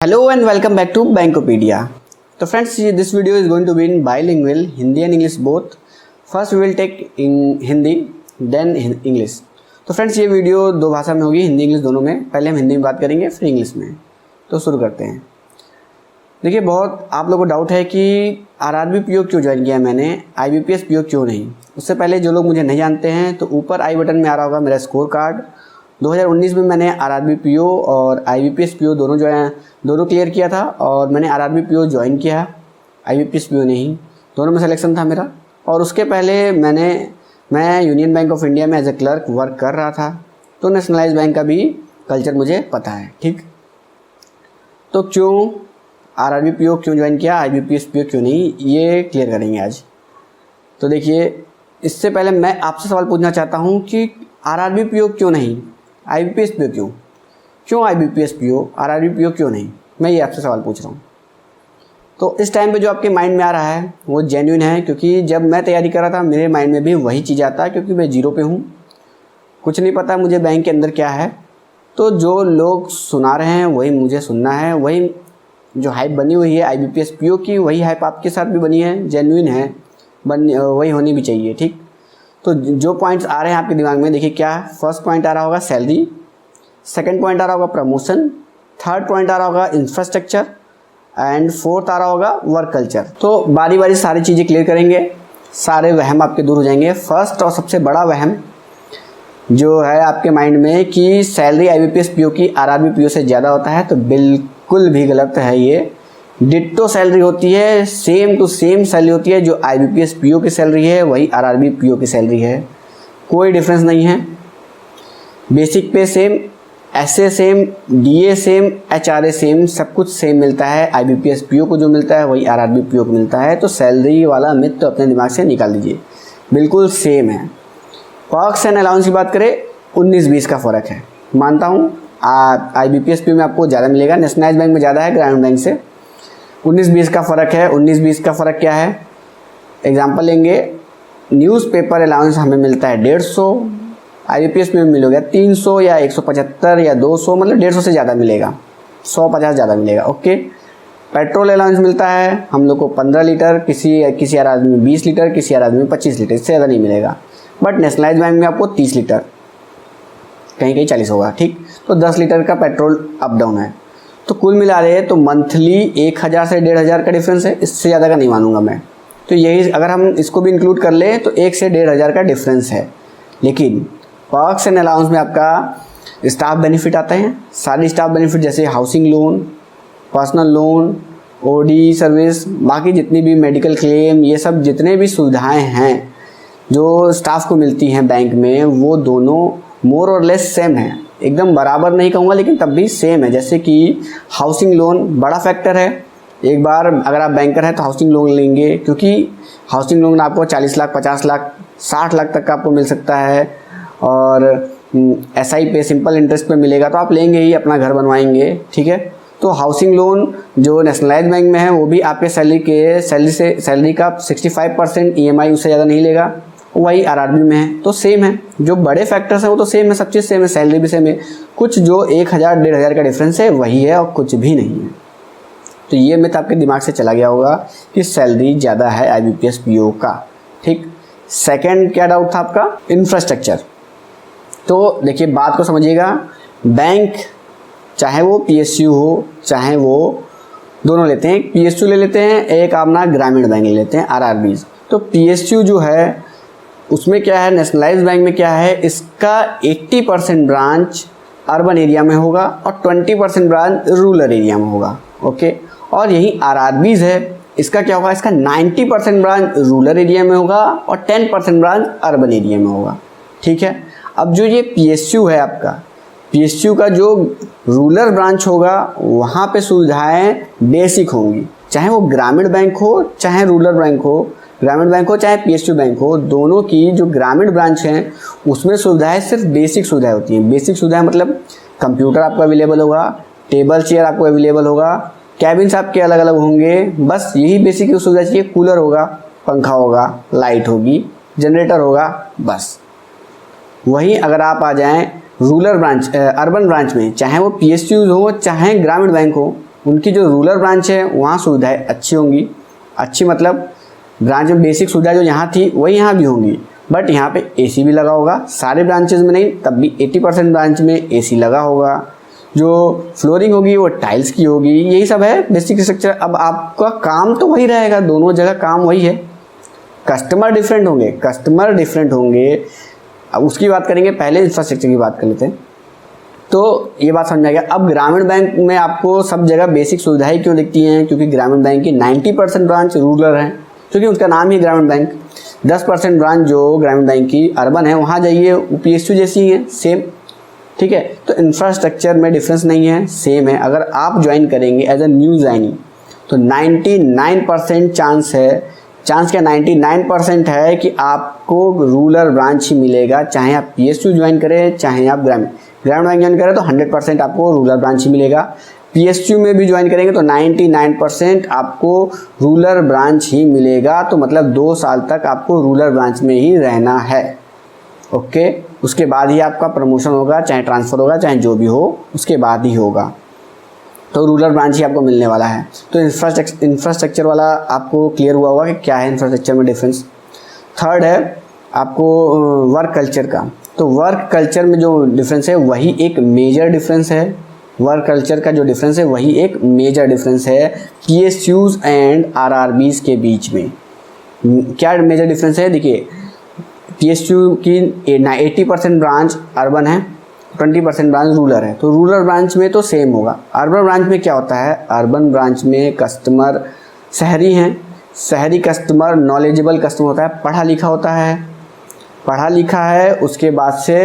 Hello and welcome back to Bankopedia. So friends, this video is going to be in bilingual, Hindi and English both. First we will take in Hindi, then English. तो friends ये video दो भाषा में होगी, Hindi English दोनों में। पहले हम हिंदी में बात करेंगे फिर इंग्लिश में। तो शुरू करते हैं। देखिए बहुत आप लोगों को डाउट है कि आरआरबी पीओ क्यों ज्वाइन किया मैंने, आईबीपीएस पीओ क्यों नहीं। उससे पहले जो लोग मुझे नहीं जानते हैं तो ऊपर आई बटन में आ रहा होगा मेरा स्कोर कार्ड। 2019 में मैंने आरआरबी पीओ और आईबीपीएस पीओ दोनों क्लियर किया था और मैंने आरआरबी पीओ ज्वाइन किया, आईबीपीएस पीओ नहीं, दोनों में सिलेक्शन था मेरा। और उसके पहले मैं यूनियन बैंक ऑफ इंडिया में एज ए क्लर्क वर्क कर रहा था, तो नेशनलाइज बैंक का भी कल्चर मुझे पता है। ठीक, तो क्यों आरआरबी पीओ क्यों ज्वाइन किया, आईबीपीएस पीओ क्यों नहीं, ये क्लियर करेंगे आज। तो देखिए इससे पहले मैं आपसे सवाल पूछना चाहता हूँ कि आरआरबी पीओ क्यों नहीं, आईबीपीएस पीओ क्यों आईबीपीएस पीओ, आरआरबी पीओ क्यों नहीं, मैं ये आपसे सवाल पूछ रहा हूँ। तो इस टाइम पे जो आपके माइंड में आ रहा है वो जेन्युइन है, क्योंकि जब मैं तैयारी कर रहा था मेरे माइंड में भी वही चीज़ आता है, क्योंकि मैं जीरो पे हूँ, कुछ नहीं पता मुझे बैंक के अंदर क्या है। तो जो लोग सुना रहे हैं वही मुझे सुनना है, वही जो हाइप बनी हुई है आईबीपीएस पीओ की, वही हाइप आपके साथ भी बनी है, जेन्युइन है, वही होनी भी चाहिए। ठीक, तो जो पॉइंट्स आ रहे हैं आपके दिमाग में, देखिए क्या है। फर्स्ट पॉइंट आ रहा होगा सैलरी, सेकंड पॉइंट आ रहा होगा प्रमोशन, थर्ड पॉइंट आ रहा होगा इंफ्रास्ट्रक्चर एंड फोर्थ आ रहा होगा वर्क कल्चर। तो बारी बारी सारी चीज़ें क्लियर करेंगे, सारे वहम आपके दूर हो जाएंगे। फर्स्ट और सबसे बड़ा वहम जो है आपके माइंड में कि सैलरी आईबीपीएस पीओ की आरआरबी पीओ से ज़्यादा होता है, तो बिल्कुल भी गलत है। ये डिट्टो सैलरी होती है, सेम टू सेम सैलरी होती है। जो आईबीपीएस पीओ की सैलरी है वही आरआरबी पीओ की सैलरी है, कोई डिफरेंस नहीं है। Basic pay same, SA same, DA same, HRA same, सब कुछ सेम मिलता है। आईबीपीएस पीओ को जो मिलता है वही आरआरबी पीओ को मिलता है। तो सैलरी वाला मिथ तो अपने दिमाग से निकाल दीजिए, बिल्कुल सेम है। पर्क्स एंड अलाउंस की बात करें 19-20 का फ़र्क है, मानता हूँ। आईबीपीएस पीओ में आपको ज़्यादा मिलेगा, नेशनलाइज बैंक में ज़्यादा है ग्रामीण बैंक से। 19-20 का फ़र्क है। 19-20 का फ़र्क क्या है, एग्जांपल लेंगे, न्यूज़पेपर अलाउंस हमें मिलता है 150, आईबीपीएस में मिलेगा 300 या 175 या 200, मतलब 150 से ज़्यादा मिलेगा, 150 ज़्यादा मिलेगा। ओके, पेट्रोल अलाउंस मिलता है हम लोग को 15 लीटर, किसी आदमी में 20 लीटर, किसी आदमी में 25 लीटर, इससे ज़्यादा नहीं मिलेगा। बट नेशनलाइज बैंक में आपको 30 लीटर, कहीं कहीं 40 होगा। ठीक, तो 10 लीटर का पेट्रोल अप डाउन है। तो कुल मिला रहे तो मंथली 1000 से 1500 का डिफरेंस है, इससे ज़्यादा का नहीं मानूंगा मैं। तो यही अगर हम इसको भी इंक्लूड कर लें तो 1 से 1500 का डिफरेंस है। लेकिन पर्क्स एंड अलाउंस में आपका स्टाफ बेनिफिट आते हैं, सारे स्टाफ बेनिफिट जैसे housing loan, personal loan, OD service, बाकी जितनी भी मेडिकल क्लेम, ये सब जितने भी सुविधाएं हैं जो स्टाफ को मिलती हैं बैंक में, वो दोनों मोर और लेस सेम है। एकदम बराबर नहीं कहूँगा लेकिन तब भी सेम है। जैसे कि हाउसिंग लोन बड़ा फैक्टर है, एक बार अगर आप बैंकर हैं तो हाउसिंग लोन लेंगे, क्योंकि हाउसिंग लोन आपको 40 लाख, 50 लाख, 60 लाख तक का आपको मिल सकता है। और एसआई पे सिंपल इंटरेस्ट पे मिलेगा तो आप लेंगे ही, अपना घर बनवाएंगे। ठीक है, तो हाउसिंग लोन जो नेशनलाइज बैंक में है वो भी आपके सैलरी का 65% ईएमआई उससे ज़्यादा नहीं लेगा, वही आरआरबी में है। तो सेम है, जो बड़े फैक्टर्स हैं वो तो सेम है, सब चीज़ सेम है, सैलरी भी सेम है। कुछ जो 1000-1500 का डिफरेंस है वही है और कुछ भी नहीं है। तो ये मिथ आपके दिमाग से चला गया होगा कि सैलरी ज़्यादा है आईबीपीएस पीओ का। ठीक, सेकंड क्या डाउट था आपका, इंफ्रास्ट्रक्चर। तो देखिए बात को समझिएगा, बैंक चाहे वो पीएसयू हो चाहे वो दोनों लेते हैं, पीएसयू ले लेते हैं, एक अपना ग्रामीण बैंक ले लेते हैं आरआरबीज। तो पीएसयू जो है उसमें क्या है, नेशनलाइज बैंक में क्या है, इसका 80% ब्रांच अर्बन एरिया में होगा और 20% ब्रांच रूरल एरिया में होगा। ओके, और यही आरआरबीज है, इसका क्या होगा, इसका 90% ब्रांच रूरल एरिया में होगा और 10% ब्रांच अर्बन एरिया में होगा। ठीक है, अब जो ये पीएसयू है आपका, पीएसयू का जो रूरल ब्रांच होगा वहाँ पे सुविधाएं बेसिक होंगी, चाहे वो ग्रामीण बैंक हो चाहे रूरल बैंक हो, ग्रामीण बैंक हो चाहे पीएसयू बैंक हो, दोनों की जो ग्रामीण ब्रांच हैं उसमें सुविधाएं सिर्फ बेसिक सुविधाएं होती हैं। बेसिक सुविधाएं मतलब कंप्यूटर आपको अवेलेबल होगा, टेबल चेयर आपको अवेलेबल होगा, कैबिन्स आपके अलग अलग होंगे, बस यही बेसिक सुविधा चाहिए। कूलर होगा, पंखा होगा, लाइट होगी, जनरेटर होगा, बस। वहीं अगर आप आ जाएं रूरल ब्रांच, अर्बन ब्रांच में, चाहे वो पीएसयू हो चाहे ग्रामीण बैंक हो, उनकी जो रूरल ब्रांच है वहाँ सुविधाएं अच्छी होंगी। अच्छी मतलब ब्रांच में बेसिक सुविधा जो यहाँ थी वही यहाँ भी होंगी, बट यहाँ पे एसी भी लगा होगा। सारे ब्रांचेज में नहीं, तब भी 80% ब्रांच में एसी लगा होगा। जो फ्लोरिंग होगी वो टाइल्स की होगी। यही सब है बेसिक स्ट्रक्चर। अब आपका काम तो वही रहेगा, दोनों जगह काम वही है। कस्टमर डिफरेंट होंगे। अब उसकी बात करेंगे, पहले इंफ्रास्ट्रक्चर की बात कर लेते हैं। तो ये बात समझ आ गया। अब ग्रामीण बैंक में आपको सब जगह बेसिक सुविधाएं क्यों दिखती हैं? क्योंकि ग्रामीण बैंक की 90% ब्रांच रूरल हैं, क्योंकि उसका नाम ही ग्रामीण बैंक। 10% ब्रांच जो ग्रामीण बैंक की अर्बन है, वहाँ जाइए वो PSU जैसी हैं, सेम। ठीक है, तो इंफ्रास्ट्रक्चर में डिफरेंस नहीं है, सेम है। अगर आप ज्वाइन करेंगे एज अ न्यू ज्वाइनिंग तो 99% चांस क्या 99% है कि आपको रूरल ब्रांच ही मिलेगा। चाहे आप PSU ज्वाइन करें, चाहे आप ग्रामीण बैंक ज्वाइन करें, तो 100% आपको रूरल ब्रांच ही मिलेगा। PSU में भी ज्वाइन करेंगे तो 99% आपको रूरल ब्रांच ही मिलेगा। तो मतलब 2 साल तक आपको रूरल ब्रांच में ही रहना है। ओके, उसके बाद ही आपका प्रमोशन होगा, चाहे ट्रांसफ़र होगा, चाहे जो भी हो, उसके बाद ही होगा। तो रूरल ब्रांच ही आपको मिलने वाला है। तो इंफ्रास्ट्रक्चर वाला आपको क्लियर हुआ होगा कि क्या है इंफ्रास्ट्रक्चर में डिफरेंस। थर्ड है आपको वर्क कल्चर का। तो वर्क कल्चर में जो डिफरेंस है वही एक मेजर डिफरेंस है। वर्क कल्चर का जो डिफरेंस है वही एक मेजर डिफरेंस है PSUs एंड RRBs के बीच में। क्या मेजर डिफरेंस है? देखिए, PSU की 80% ब्रांच अर्बन है, 20% ब्रांच रूरल है। तो रूरल ब्रांच में तो सेम होगा। अर्बन ब्रांच में क्या होता है? अर्बन ब्रांच में कस्टमर शहरी हैं। शहरी कस्टमर नॉलेजेबल कस्टमर होता है, पढ़ा लिखा है, उसके बाद से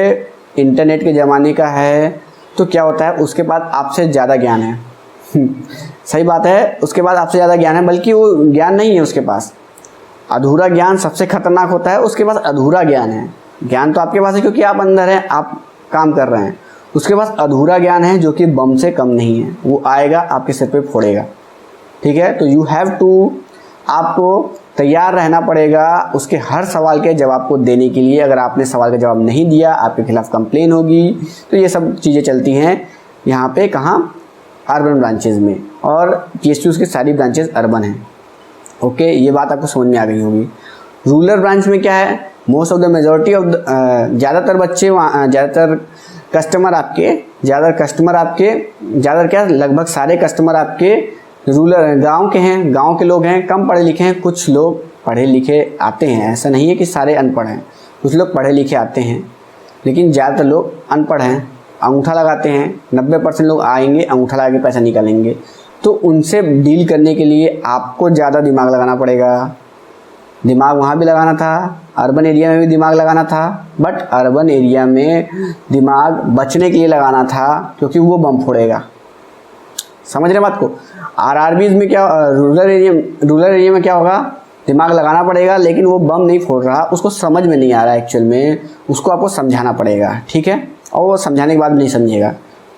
इंटरनेट के ज़माने का है। तो क्या होता है, उसके बाद आपसे ज़्यादा ज्ञान है। सही बात है, उसके बाद आपसे ज़्यादा ज्ञान है, बल्कि वो ज्ञान नहीं है उसके पास। अधूरा ज्ञान सबसे खतरनाक होता है, उसके पास अधूरा ज्ञान है। ज्ञान तो आपके पास है क्योंकि आप अंदर हैं, आप काम कर रहे हैं। उसके पास अधूरा ज्ञान है जो कि बम से कम नहीं है, वो आएगा आपके सिर पे फोड़ेगा। ठीक है, तो यू हैव टू, आपको तैयार रहना पड़ेगा उसके हर सवाल के जवाब को देने के लिए। अगर आपने सवाल का जवाब नहीं दिया, आपके खिलाफ कंप्लेन होगी। तो ये सब चीज़ें चलती हैं यहाँ पे, कहाँ? अर्बन ब्रांचेज में। और PSUs की सारी ब्रांचेज अर्बन हैं। ओके, ये बात आपको समझ में आ गई होगी। रूरल ब्रांच में क्या है? Most of the majority of ज़्यादातर बच्चे वहाँ, ज़्यादातर लगभग सारे कस्टमर आपके रूरल गांव के हैं, गांव के लोग हैं, कम पढ़े लिखे हैं। कुछ लोग पढ़े लिखे आते हैं, ऐसा नहीं है कि सारे अनपढ़ हैं। कुछ लोग पढ़े लिखे आते हैं, लेकिन ज़्यादातर लोग अनपढ़ हैं, अंगूठा लगाते हैं। 90% लोग आएंगे, अंगूठा लगा के पैसा निकालेंगे। तो उनसे डील करने के लिए आपको ज़्यादा दिमाग लगाना पड़ेगा। दिमाग वहाँ भी लगाना था, अर्बन एरिया में भी दिमाग लगाना था, बट अर्बन एरिया में दिमाग बचने के लिए लगाना था, क्योंकि वो बम फोड़ेगा। समझ रहे बात को? RRBs में क्या, रूरल एरिया में क्या होगा? दिमाग लगाना पड़ेगा, लेकिन वो बम नहीं फोड़ रहा, उसको समझ में नहीं आ रहा एक्चुअल में, उसको आपको समझाना पड़ेगा। ठीक है, और वो समझाने के बाद नहीं समझेगा,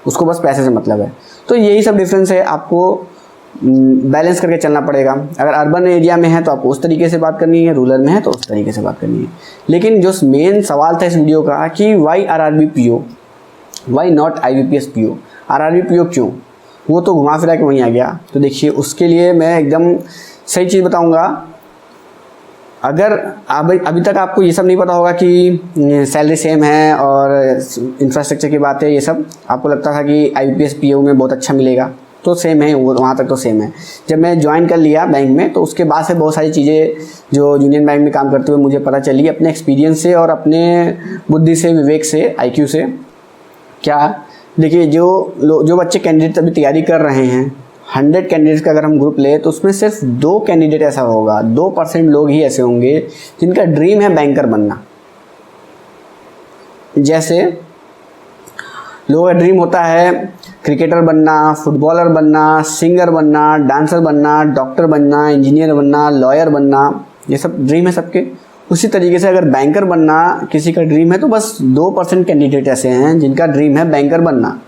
उसको बस पैसे से मतलब है। तो यही सब डिफरेंस है, आपको बैलेंस करके चलना पड़ेगा। अगर अर्बन एरिया में है तो आपको उस तरीके से बात करनी है, रूरल में है तो उस तरीके से बात करनी है। लेकिन जो मेन सवाल था इस वीडियो का कि why RRB PO, why not IBPS PO, RRB PO क्यों? वो तो घुमा फिरा के वहीं आ गया। तो देखिए, उसके लिए मैं एकदम सही चीज़ बताऊंगा। अगर अभी तक आपको ये सब नहीं पता होगा कि सैलरी सेम है और इंफ्रास्ट्रक्चर की बात है, ये सब आपको लगता था कि IBPS PO में बहुत अच्छा मिलेगा, तो सेम है, वो वहाँ तक तो सेम है। जब मैं ज्वाइन कर लिया बैंक में, तो उसके बाद से बहुत सारी चीज़ें जो यूनियन बैंक में काम करते हुए मुझे पता चली, अपने एक्सपीरियंस से और अपने बुद्धि से, विवेक से, IQ से। क्या? देखिए, जो बच्चे कैंडिडेट अभी तैयारी कर रहे हैं, 100 कैंडिडेट्स का अगर हम ग्रुप ले तो उसमें सिर्फ 2 कैंडिडेट ऐसा होगा, 2% लोग ही ऐसे होंगे जिनका ड्रीम है बैंकर बनना। जैसे लोगों का ड्रीम होता है क्रिकेटर बनना, फुटबॉलर बनना, सिंगर बनना, डांसर बनना, डॉक्टर बनना, इंजीनियर बनना, लॉयर बनना, ये सब ड्रीम है सबके। उसी तरीके से अगर बैंकर बनना किसी का ड्रीम है तो बस 2% कैंडिडेट ऐसे हैं जिनका ड्रीम है बैंकर बनना।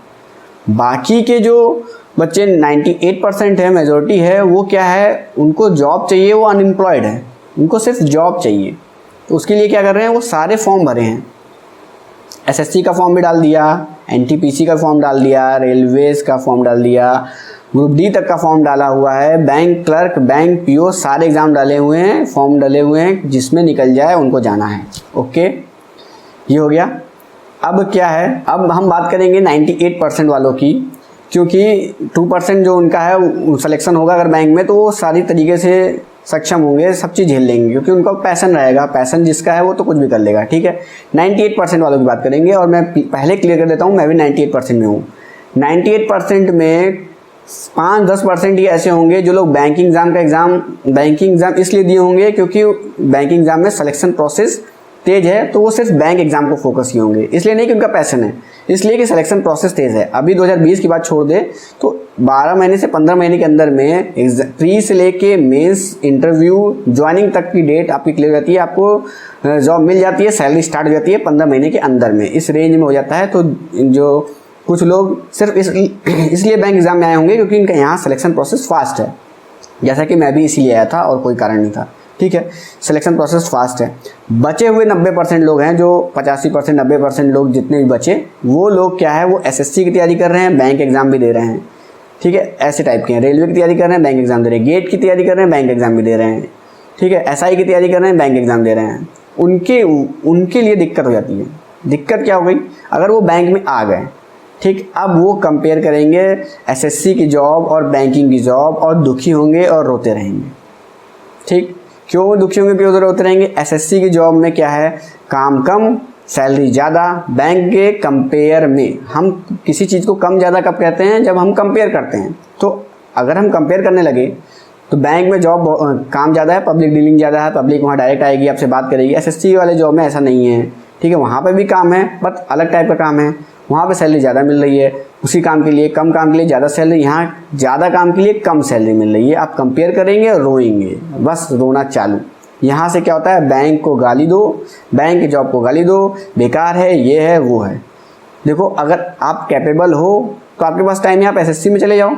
बाकी के जो बच्चे 98% है, मेजॉरिटी है, वो क्या है, उनको जॉब चाहिए, वो अनएम्प्लॉयड है, उनको सिर्फ जॉब चाहिए। तो उसके लिए क्या कर रहे हैं, वो सारे फॉर्म भरे हैं। SSC का फॉर्म भी डाल दिया, NTPC का फॉर्म डाल दिया, रेलवेज़ का फॉर्म डाल दिया, ग्रुप डी तक का फॉर्म डाला हुआ है, बैंक क्लर्क, बैंक पीओ सारे एग्ज़ाम डाले हुए हैं, फॉर्म डाले हुए हैं, जिसमें निकल जाए उनको जाना है। ओके, ये हो गया। अब क्या है, अब हम बात करेंगे 98% वालों की, क्योंकि 2% जो उनका है सिलेक्शन होगा अगर बैंक में, तो वो सारी तरीके से सक्षम होंगे, सब चीज़ झेल लेंगे, क्योंकि उनका पैशन रहेगा, पैशन जिसका है वो तो कुछ भी कर लेगा। ठीक है, 98% वालों की बात करेंगे, और मैं पहले क्लियर कर देता हूँ, मैं भी 98% में हूँ। 98% में 5-10% ही ऐसे होंगे जो लोग बैंकिंग एग्ज़ाम इसलिए दिए होंगे क्योंकि बैंकिंग एग्ज़ाम में सिलेक्शन प्रोसेस तेज है, तो वो सिर्फ बैंक एग्ज़ाम को फोकस किए होंगे, इसलिए नहीं कि उनका पैशन है, इसलिए कि सिलेक्शन प्रोसेस तेज़ है। अभी 2020 की बात छोड़ दे तो 12 महीने से 15 महीने के अंदर में प्री से लेके मेंस, इंटरव्यू, ज्वाइनिंग तक की डेट आपकी क्लियर रहती है, आपको जॉब मिल जाती है, सैलरी स्टार्ट हो जाती है 15 महीने के अंदर में, इस रेंज में हो जाता है। तो जो कुछ लोग सिर्फ इसलिए बैंक एग्ज़ाम में आए होंगे क्योंकि इनका यहाँ सिलेक्शन प्रोसेस फास्ट है, जैसा कि मैं भी इसीलिए आया था और कोई कारण नहीं था। ठीक है, सिलेक्शन प्रोसेस फास्ट है। बचे हुए 90% लोग हैं, जो 85% 90% लोग जितने भी बचे, वो लोग क्या है, वो एसएससी की तैयारी कर रहे हैं, बैंक एग्ज़ाम भी दे रहे हैं। ठीक है, ऐसे टाइप के हैं, रेलवे की तैयारी कर रहे हैं, बैंक एग्ज़ाम दे रहे हैं, गेट की तैयारी कर रहे हैं, बैंक एग्ज़ाम भी दे रहे हैं। ठीक है, एसआई की तैयारी कर रहे हैं, बैंक एग्ज़ाम दे रहे हैं। उनके लिए दिक्कत हो जाती है। दिक्कत क्या हो गई, अगर वो बैंक में आ गए, ठीक, अब वो कंपेयर करेंगे एसएससी की जॉब और बैंकिंग की जॉब, और दुखी होंगे और रोते रहेंगे। ठीक, क्यों दुखी होंगे, क्यों रोते रहेंगे? एसएससी की जॉब में क्या है, काम कम, सैलरी ज़्यादा। बैंक के कंपेयर में हम किसी चीज़ को कम ज़्यादा कब कहते हैं, जब हम कंपेयर करते हैं। तो अगर हम कंपेयर करने लगे तो बैंक में जॉब काम ज़्यादा है, पब्लिक डीलिंग ज़्यादा है, पब्लिक वहाँ डायरेक्ट आएगी, आपसे बात करेगी। एसएससी वाले जॉब में ऐसा नहीं है। ठीक है, वहाँ पे भी काम है, बट अलग टाइप का काम है, वहाँ पे सैलरी ज़्यादा मिल रही है, उसी काम के लिए कम काम के लिए ज़्यादा सैलरी, यहाँ ज़्यादा काम के लिए कम सैलरी मिल रही है। आप कंपेयर करेंगे और रोएंगे, बस रोना चालू। यहाँ से क्या होता है, बैंक को गाली दो, बैंक की जॉब को गाली दो, बेकार है, ये है, वो है। देखो, अगर आप कैपेबल हो तो आपके पास टाइम है, आप एसएससी में चले जाओ।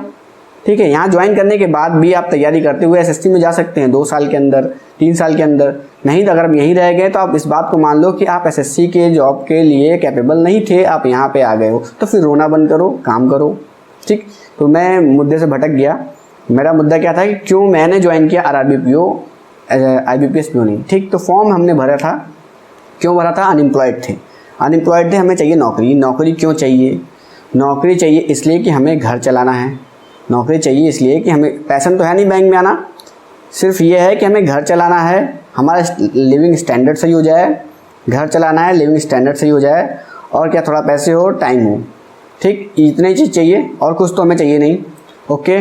ठीक है, यहाँ ज्वाइन करने के बाद भी आप तैयारी करते हुए एसएससी में जा सकते हैं 2 साल के अंदर, 3 साल के अंदर। नहीं तो अगर आप यहीं रह गए तो आप इस बात को मान लो कि आप एसएससी के जॉब के लिए कैपेबल नहीं थे, आप यहाँ पे आ गए हो, तो फिर रोना बंद करो, काम करो। ठीक, तो मैं मुद्दे से भटक गया। मेरा मुद्दा क्या था कि क्यों मैंने ज्वाइन किया आरआरबी पीओ, आईबीपीएस पीओ नहीं। ठीक, तो फॉर्म हमने भरा था, क्यों भरा था, अनएम्प्लॉयड थे, हमें चाहिए नौकरी। नौकरी क्यों चाहिए, नौकरी चाहिए इसलिए कि हमें घर चलाना है, नौकरी चाहिए इसलिए कि हमें पैशन तो है नहीं बैंक में आना, सिर्फ ये है कि हमें घर चलाना है, हमारा लिविंग स्टैंडर्ड सही हो जाए, घर चलाना है, लिविंग स्टैंडर्ड सही हो जाए, और क्या थोड़ा पैसे हो, टाइम हो। ठीक, इतनी चीज़ चाहिए और कुछ तो हमें चाहिए नहीं। ओके,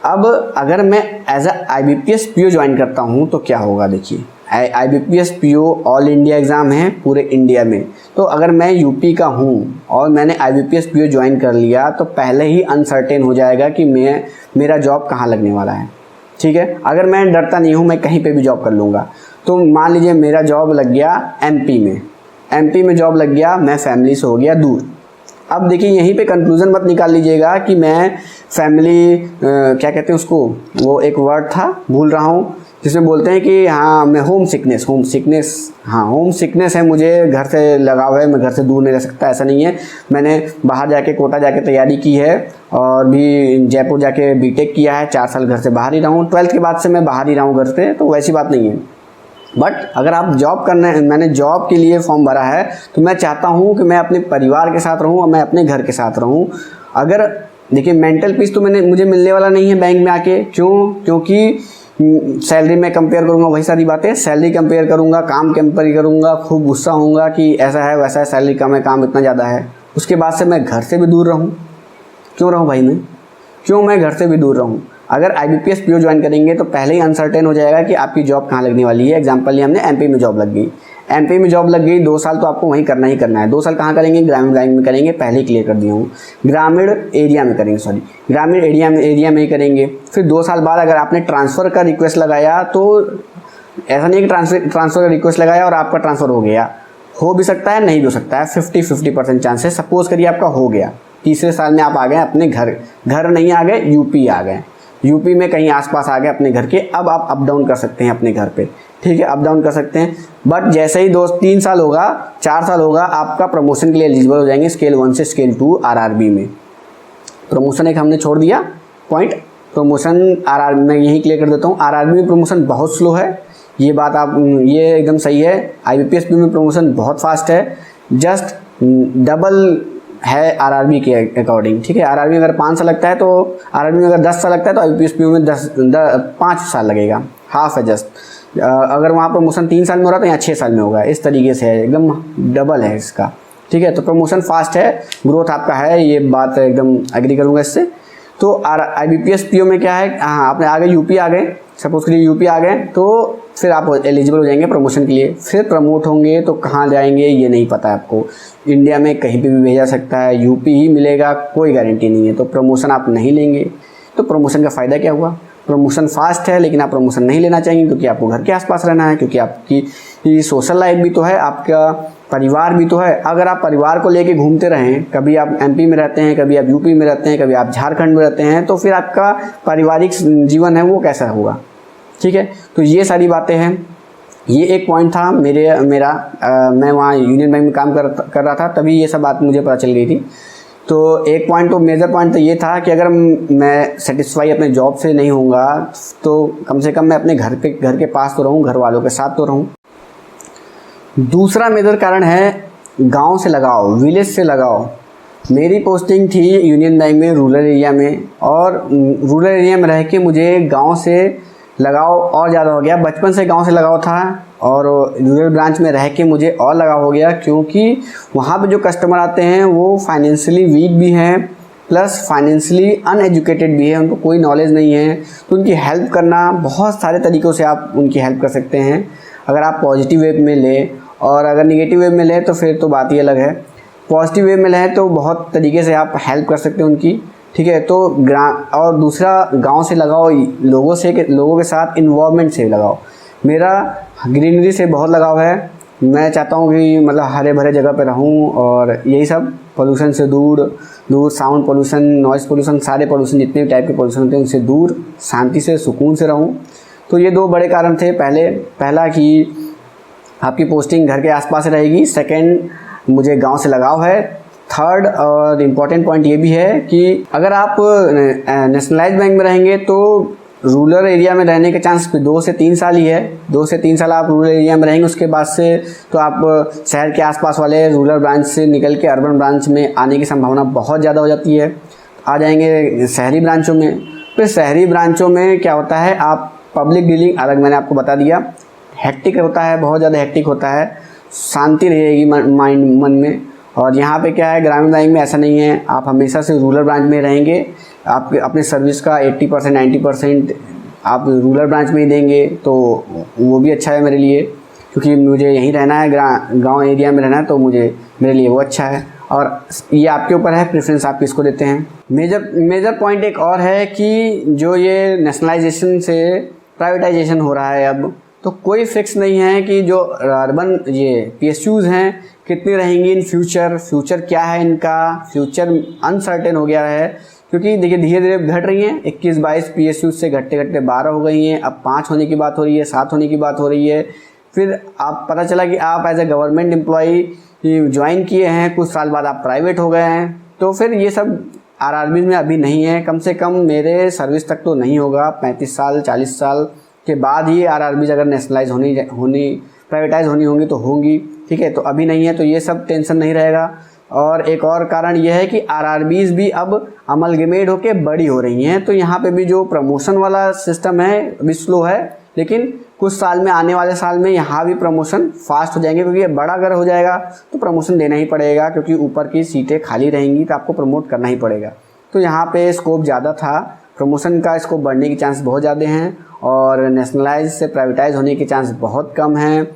अब अगर मैं as a IBPS PO join करता हूँ तो क्या होगा, देखिए IBPS PO all India exam है पूरे इंडिया में। तो अगर मैं यूपी का हूँ और मैंने आईबीपीएस पीओ ज्वाइन कर लिया तो पहले ही अनसर्टेन हो जाएगा कि मेरा जॉब कहाँ लगने वाला है। ठीक है, अगर मैं डरता नहीं हूँ, मैं कहीं पे भी जॉब कर लूँगा। तो मान लीजिए मेरा जॉब लग गया एमपी में जॉब लग गया, मैं फैमिली से हो गया दूर। अब देखिए, यहीं पे कंक्लूज़न मत निकाल लीजिएगा कि मैं फैमिली क्या कहते हैं उसको, वो एक वर्ड था भूल रहा हूँ, जिसमें बोलते हैं कि हाँ मैं होम सिकनेस है, मुझे घर से लगाव है, मैं घर से दूर नहीं रह सकता। ऐसा नहीं है, मैंने बाहर जाके कोटा जाके तैयारी की है और भी जयपुर जाके बीटेक किया है, 4 साल घर से बाहर ही रहा हूँ, 12th के बाद से मैं बाहर ही रहा हूँ घर से, तो वैसी बात नहीं है। बट अगर आप जॉब करना है, मैंने जॉब के लिए फॉर्म भरा है, तो मैं चाहता हूँ कि मैं अपने परिवार के साथ रहूँ और मैं अपने घर के साथ रहूँ। अगर देखिए, मेंटल पीस तो मुझे मिलने वाला नहीं है बैंक में आके, क्योंकि सैलरी में कंपेयर करूँगा, वही सारी बातें, सैलरी कंपेयर करूँगा, काम कंपेयर करूँगा, खूब गुस्सा होऊंगा कि ऐसा है वैसा है, सैलरी कम है, काम इतना ज़्यादा है। उसके बाद से मैं घर से भी दूर रहूँ, क्यों रहूँ भाई, मैं घर से भी दूर रहूँ। अगर आईबीपीएस पीओ ज्वाइन करेंगे तो पहले ही अनसर्टेन हो जाएगा कि आपकी जॉब कहाँ लगने वाली है। एग्जाम्पल लिए हमने एमपी में जॉब लग गई, 2 साल तो आपको वहीं करना ही करना है। 2 साल कहाँ करेंगे, ग्रामीण बैंक में करेंगे, पहले ही क्लियर कर दिया हूँ। ग्रामीण एरिया में ही करेंगे। फिर 2 साल बाद अगर आपने ट्रांसफ़र का रिक्वेस्ट लगाया, तो ऐसा नहीं है कि ट्रांसफ़र का रिक्वेस्ट लगाया और आपका ट्रांसफ़र हो गया, हो भी सकता है, नहीं भी हो सकता है, 50% चांस है। सपोज़ करिए आपका हो गया, तीसरे साल में आप आ गए अपने घर नहीं आ गए, यूपी आ गए, यूपी में कहीं आसपास आ गए अपने घर के। अब आप अप डाउन कर सकते हैं अपने घर पे, ठीक है, अप डाउन कर सकते हैं। बट जैसे ही 2-3 साल होगा, 4 साल होगा, आपका प्रमोशन के लिए एलिजिबल हो जाएंगे स्केल 1 से स्केल 2 आरआरबी में। प्रमोशन एक हमने छोड़ दिया, पॉइंट, प्रमोशन मैं यही क्लियर कर देता हूँ, आरआरबी में प्रमोशन बहुत स्लो है, ये बात आप ये एकदम सही है। IBPS में प्रमोशन बहुत फास्ट है, जस्ट डबल है आरआरबी के अकॉर्डिंग, ठीक है। आरआरबी में अगर 5 साल लगता है तो आरआरबी में अगर 10 साल लगता है तो IBPS में 5 साल लगेगा, हाफ है जस्ट। अगर वहाँ प्रमोशन 3 साल में हो रहा है तो यहाँ 6 साल में होगा, इस तरीके से है, एकदम डबल है इसका, ठीक है। तो प्रमोशन फास्ट है, ग्रोथ आपका है, ये बात एकदम एग्री करूँगा इससे। तो IBPS PO में क्या है, हाँ आपने आगे यूपी आ गए, सपोज करिए यूपी आ गए तो फिर आप एलिजिबल हो जाएंगे प्रमोशन के लिए। फिर प्रमोट होंगे तो कहाँ जाएंगे ये नहीं पता है आपको, इंडिया में कहीं पे भी भेजा सकता है, यूपी ही मिलेगा, कोई गारंटी नहीं है। तो प्रमोशन आप नहीं लेंगे तो प्रमोशन का फ़ायदा क्या हुआ। प्रमोशन फास्ट है लेकिन आप प्रमोशन नहीं लेना चाहेंगे क्योंकि आपको घर के आसपास रहना है, क्योंकि आपकी सोशल लाइफ भी तो है, आपका परिवार भी तो है। अगर आप परिवार को लेके घूमते रहें, कभी आप MP में रहते हैं, कभी आप यूपी में रहते हैं, कभी आप झारखंड में रहते हैं, तो फिर आपका पारिवारिक जीवन है वो कैसा होगा, ठीक है। तो ये सारी बातें हैं, ये एक पॉइंट था मेरा मैं वहाँ यूनियन बैंक में काम कर रहा था, तभी ये सब बात मुझे पता चल गई थी। तो एक पॉइंट तो मेजर पॉइंट तो ये था कि अगर मैं सेटिस्फाई अपने जॉब से नहीं होऊंगा तो कम से कम मैं अपने घर के पास तो रहूँ, घर वालों के साथ तो रहूँ। दूसरा मेजर कारण है गांव से लगाव, विलेज से लगाव। मेरी पोस्टिंग थी यूनियन बैंक में रूरल एरिया में, और रूरल एरिया में रह के मुझे गांव से लगाव और ज़्यादा हो गया। बचपन से गांव से लगाव था और रूरल ब्रांच में रह के मुझे और लगाव हो गया, क्योंकि वहाँ पे जो कस्टमर आते हैं वो फाइनेंशियली वीक भी हैं, प्लस फाइनेंशियली अनएजुकेटेड भी है, उनको कोई नॉलेज नहीं है। तो उनकी हेल्प करना, बहुत सारे तरीक़ों से आप उनकी हेल्प कर सकते हैं, अगर आप पॉजिटिव वे में लें, और अगर निगेटिव वे में लें तो फिर तो बात ही अलग है। पॉजिटिव वे में लें तो बहुत तरीके से आप हेल्प कर सकते हैं उनकी, ठीक है। तो और दूसरा गांव से लगाओ, लोगों के साथ इन्वॉल्वमेंट से लगाओ। मेरा ग्रीनरी से बहुत लगाव है, मैं चाहता हूँ कि मतलब हरे भरे जगह पे रहूँ, और यही सब पोल्यूशन से दूर, साउंड पोल्यूशन, नॉइज़ पोल्यूशन, सारे पोल्यूशन जितने भी टाइप के पोल्यूशन होते हैं उनसे दूर, शांति से सुकून से रहूँ। तो ये 2 बड़े कारण थे। पहला कि आपकी पोस्टिंग घर के आसपास रहेगी, सेकंड मुझे गांव से लगाव है, थर्ड और इम्पॉर्टेंट पॉइंट ये भी है कि अगर आप नेशनलाइज बैंक में रहेंगे तो रूरल एरिया में रहने के चांस 2 से 3 साल ही है। 2 से 3 साल आप रूरल एरिया में रहेंगे, उसके बाद से तो आप शहर के आसपास वाले रूरल ब्रांच से निकल के अर्बन ब्रांच में आने की संभावना बहुत ज़्यादा हो जाती है। आ जाएंगे शहरी ब्रांचों में। फिर शहरी ब्रांचों में क्या होता है, आप पब्लिक डीलिंग अलग मैंने आपको बता दिया, हेक्टिक होता है, बहुत ज़्यादा हेक्टिक होता है, शांति रहेगी मन में। और यहाँ पे क्या है, ग्रामीण बैंक में ऐसा नहीं है, आप हमेशा से रूरल ब्रांच में रहेंगे, आप अपने सर्विस का 80% 90% आप रूरल ब्रांच में ही देंगे, तो वो भी अच्छा है मेरे लिए, क्योंकि मुझे यहीं रहना है, गांव एरिया में रहना है, तो मेरे लिए वो अच्छा है। और ये आपके ऊपर है, प्रेफरेंस आप किसको देते हैं। मेजर पॉइंट एक और है कि जो ये नेशनलाइजेशन से प्राइवेटाइजेशन हो रहा है अब, तो कोई फिक्स नहीं है कि जो अर्बन ये PSUs हैं कितनी रहेंगी इन फ्यूचर क्या है इनका, फ्यूचर अनसर्टेन हो गया है। क्योंकि देखिए धीरे धीरे घट रही हैं, 21-22 PSUs से घटते 12 हो गई हैं, अब 5 होने की बात हो रही है, 7 होने की बात हो रही है। फिर आप पता चला कि आप as a government employee join किए हैं, कुछ साल बाद आप प्राइवेट हो गए हैं, तो फिर ये सब RRB में अभी नहीं है, कम से कम मेरे सर्विस तक तो नहीं होगा। 35 साल 40 साल के बाद ही RRBs अगर नेशनलाइज प्राइवेटाइज होनी होंगी तो होंगी, ठीक है। तो अभी नहीं है, तो ये सब टेंशन नहीं रहेगा। और एक और कारण यह है कि RRBs भी अब अमलगमेट होके बड़ी हो रही हैं, तो यहाँ पे भी जो प्रमोशन वाला सिस्टम है अभी स्लो है, लेकिन कुछ साल में, आने वाले साल में यहाँ भी प्रमोशन फास्ट हो जाएंगे, क्योंकि ये बड़ा अगर हो जाएगा तो प्रमोशन देना ही पड़ेगा, क्योंकि ऊपर की सीटें खाली रहेंगी तो आपको प्रमोट करना ही पड़ेगा। तो यहाँ पे स्कोप ज़्यादा था, प्रमोशन का स्कोप बढ़ने की चांस बहुत ज़्यादा हैं, और नेशनलाइज से प्राइवेटाइज होने के चांस बहुत कम हैं।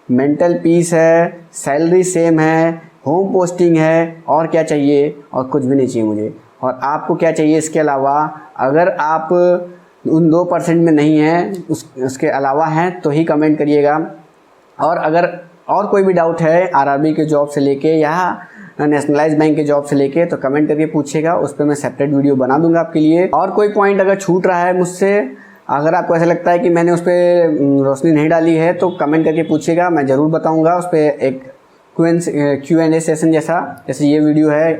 मेंटल पीस है, सैलरी सेम है, होम पोस्टिंग है, और क्या चाहिए, और कुछ भी नहीं चाहिए मुझे। और आपको क्या चाहिए इसके अलावा, अगर आप उन 2% में नहीं हैं, उसके अलावा हैं तो ही कमेंट करिएगा। और अगर और कोई भी डाउट है RRB के जॉब से लेके या नेशनलाइज बैंक के जॉब से लेके, तो कमेंट करके पूछेगा, उस पर मैं सेपरेट वीडियो बना दूंगा आपके लिए। और कोई पॉइंट अगर छूट रहा है मुझसे, अगर आपको ऐसा लगता है कि मैंने उस पर रोशनी नहीं डाली है, तो कमेंट करके पूछेगा, मैं ज़रूर बताऊंगा। उस पर एक Q&A सेशन जैसे ये वीडियो है,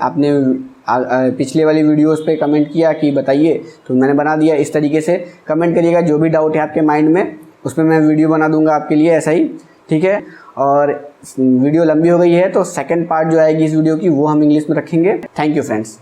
पिछले वाली वीडियोस पे कमेंट किया कि बताइए, तो मैंने बना दिया। इस तरीके से कमेंट करिएगा, जो भी डाउट है आपके माइंड में उस पर मैं वीडियो बना दूंगा आपके लिए, ऐसा ही, ठीक है। और वीडियो लंबी हो गई है तो सेकंड पार्ट जो आएगी इस वीडियो की वो हम इंग्लिश में रखेंगे। Thank you friends.